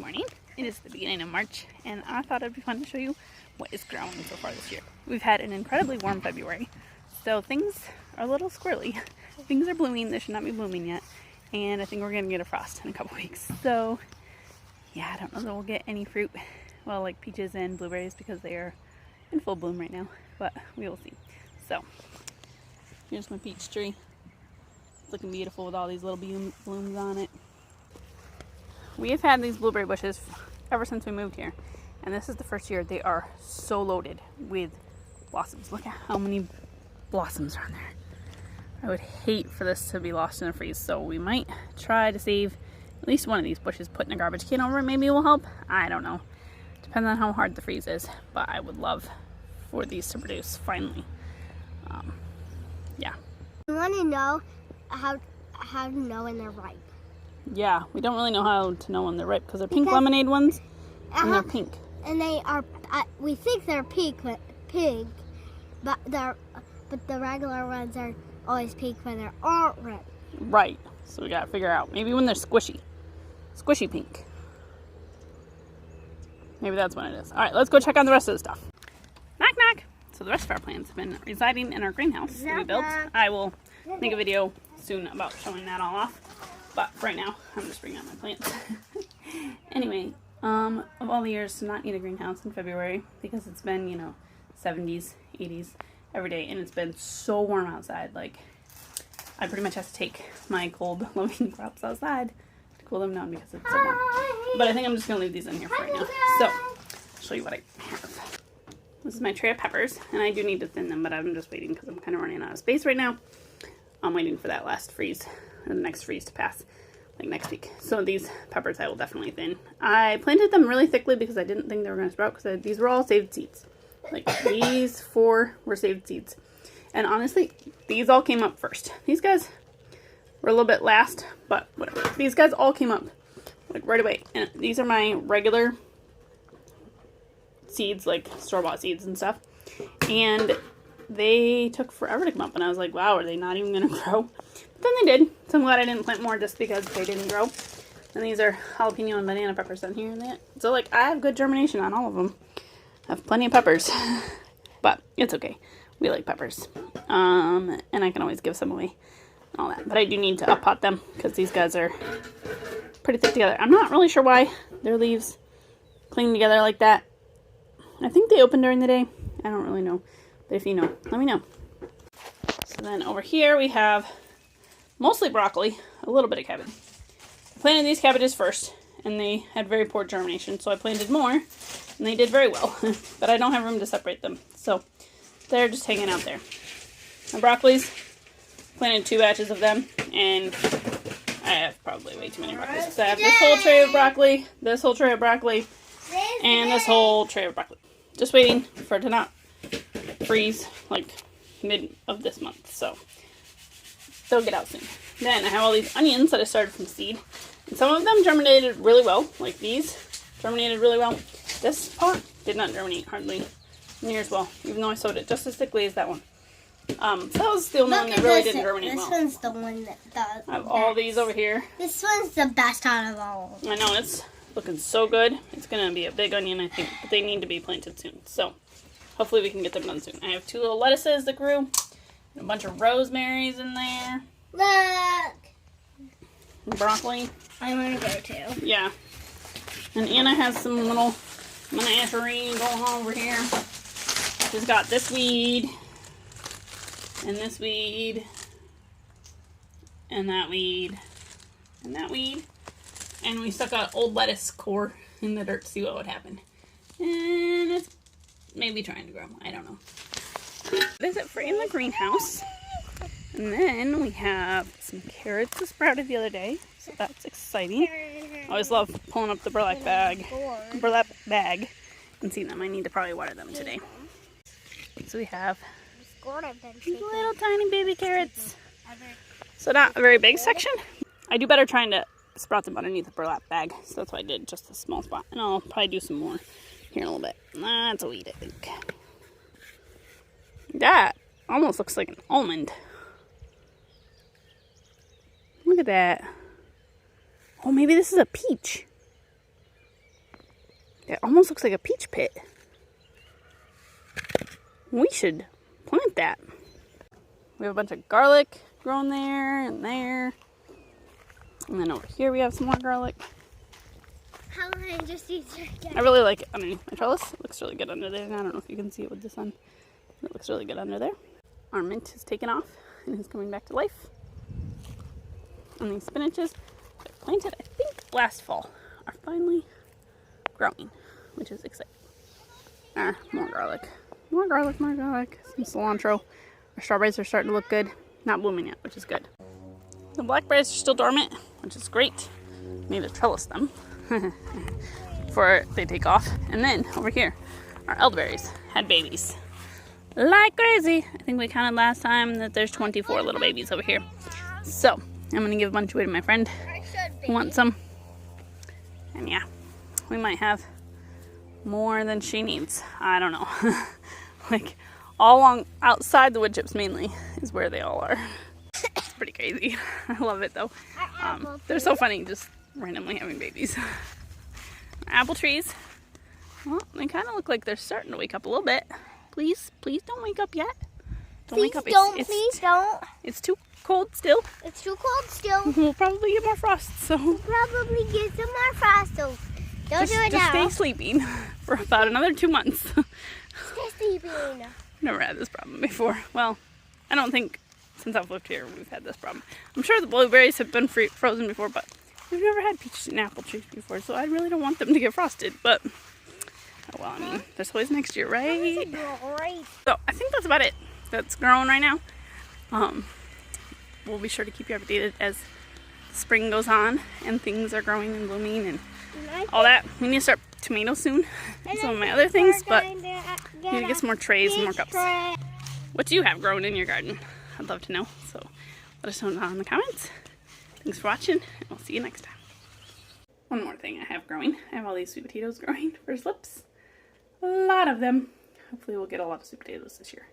morning. It is the beginning of March, and I thought it'd be fun to show you what is growing so far this year. We've had an incredibly warm February, so things are a little squirrely. Things are blooming. They should not be blooming yet, and I think we're going to get a frost in a couple weeks. So, yeah, I don't know that we'll get any fruit, well, like peaches and blueberries, because they are in full bloom right now, but we will see. So, here's my peach tree. It's looking beautiful with all these little blooms on it. We have had these blueberry bushes ever since we moved here, and this is the first year they are so loaded with blossoms. Look at how many blossoms are on there. I would hate for this to be lost in a freeze, so we might try to save at least one of these bushes, put in a garbage can over it. Maybe it will help. I don't know. Depends on how hard the freeze is, but I would love for these to produce finally. Yeah. I want to know how to know when they're ripe. Yeah, we don't really know how to know when they're ripe because they're pink lemonade ones, and they're pink. And they are. We think they're pink, but the regular ones are always pink when they aren't ripe. Right. So we gotta figure out maybe when they're squishy pink. Maybe that's when it is. All right, let's go check on the rest of the stuff. Knock knock. So the rest of our plants have been residing in our greenhouse that we built. I will make a video soon about showing that all off. But for right now, I'm just bringing out my plants. Anyway, of all the years to not need a greenhouse in February, because it's been, 70s, 80s every day, and it's been so warm outside. Like, I pretty much have to take my cold-loving crops outside to cool them down because it's so warm. But I think I'm just going to leave these in here for right now. So, I'll show you what I have. This is my tray of peppers, and I do need to thin them, but I'm just waiting because I'm kind of running out of space right now. I'm waiting for that last freeze, or the next freeze to pass, like next week. So these peppers I will definitely thin. I planted them really thickly because I didn't think they were going to sprout, because these were all saved seeds. Like, these 4 were saved seeds. And honestly, these all came up first. These guys were a little bit last, but whatever. These guys all came up, like, right away. And these are my regular seeds, like store-bought seeds and stuff. And they took forever to come up, and I was like, wow, are they not even going to grow? But then they did, so I'm glad I didn't plant more just because they didn't grow. And these are jalapeno and banana peppers down here and that. So, like, I have good germination on all of them. I have plenty of peppers, but it's okay. We like peppers, and I can always give some away and all that. But I do need to up-pot them because these guys are pretty thick together. I'm not really sure why their leaves cling together like that. I think they open during the day. I don't really know. But if you know, let me know. So then over here we have mostly broccoli, a little bit of cabbage. I planted these cabbages first, and they had very poor germination, so I planted more, and they did very well. But I don't have room to separate them, so they're just hanging out there. My broccolis, planted 2 batches of them, and I have probably way too many broccolis. So I have this whole tray of broccoli, this whole tray of broccoli, and this whole tray of broccoli. Just waiting for it to not freeze like mid of this month, so they'll get out soon. Then I have all these onions that I started from seed, and some of them germinated really well, like these germinated really well. This pot did not germinate hardly near as well, even though I sowed it just as thickly as that one. So that was the only one that really didn't germinate well. This one's the one that does. I have all these over here. This one's the best out of all. I know, it's looking so good. It's gonna be a big onion, I think, but they need to be planted soon, so hopefully we can get them done soon. I have 2 little lettuces that grew, and a bunch of rosemaries in there. Look! Broccoli. I want to go too. Yeah. And Anna has some little menagerie going on over here. She's got this weed, and this weed, and that weed, and that weed. And we stuck an old lettuce core in the dirt to see what would happen. And it's maybe trying to grow. I don't know. Visit for in the greenhouse. And then we have some carrots that sprouted the other day. So that's exciting. I always love pulling up the burlap bag and seeing them. I need to probably water them today. So we have these little tiny baby carrots. So not a very big section. I do better trying to sprout them underneath the burlap bag. So that's why I did just a small spot. And I'll probably do some more here in a little bit. That's a weed, I think. That almost looks like an almond. Look at that. Oh, maybe this is a peach. it almost looks like a peach pit. We should plant that. We have a bunch of garlic growing there and there. And then over here we have some more garlic. How many just eat I really like it underneath my trellis. It looks really good under there. I don't know if you can see it with the sun. It looks really good under there. Our mint has taken off and is coming back to life. And these spinaches that I planted, I think, last fall are finally growing, which is exciting. More garlic. More garlic, more garlic. Some cilantro. Our strawberries are starting to look good. Not blooming yet, which is good. The blackberries are still dormant, which is great. Need to trellis them before they take off. And then over here, our elderberries had babies like crazy. I think we counted last time that there's 24 little babies over here. So I'm gonna give a bunch away to my friend who wants some. And yeah, we might have more than she needs. I don't know. Like all along outside the wood chips mainly is where they all are. It's pretty crazy. I love it though. They're so funny just randomly having babies. Apple trees. Well, they kind of look like they're starting to wake up a little bit. Please don't wake up yet. Don't wake up. Please don't. It's too cold still. It's too cold still. We'll probably get more frost, so Probably get some more frost. So don't do it just now. stay sleeping for about another 2 months. Stay sleeping. Never had this problem before. Well, I don't think since I've lived here we've had this problem. I'm sure the blueberries have been frozen before, but we've never had peach and apple trees before, so I really don't want them to get frosted. But oh well, I mean, there's always next year, right? Great. So I think that's about it. That's growing right now. We'll be sure to keep you updated as spring goes on and things are growing and blooming and all that. We need to start tomatoes soon and some of my other things, but we need to get some more trays and more cups. What do you have growing in your garden? I'd love to know, so let us know down in the comments. Thanks for watching, and we'll see you next time. One more thing I have growing. I have all these sweet potatoes growing for slips. A lot of them. Hopefully we'll get a lot of sweet potatoes this year.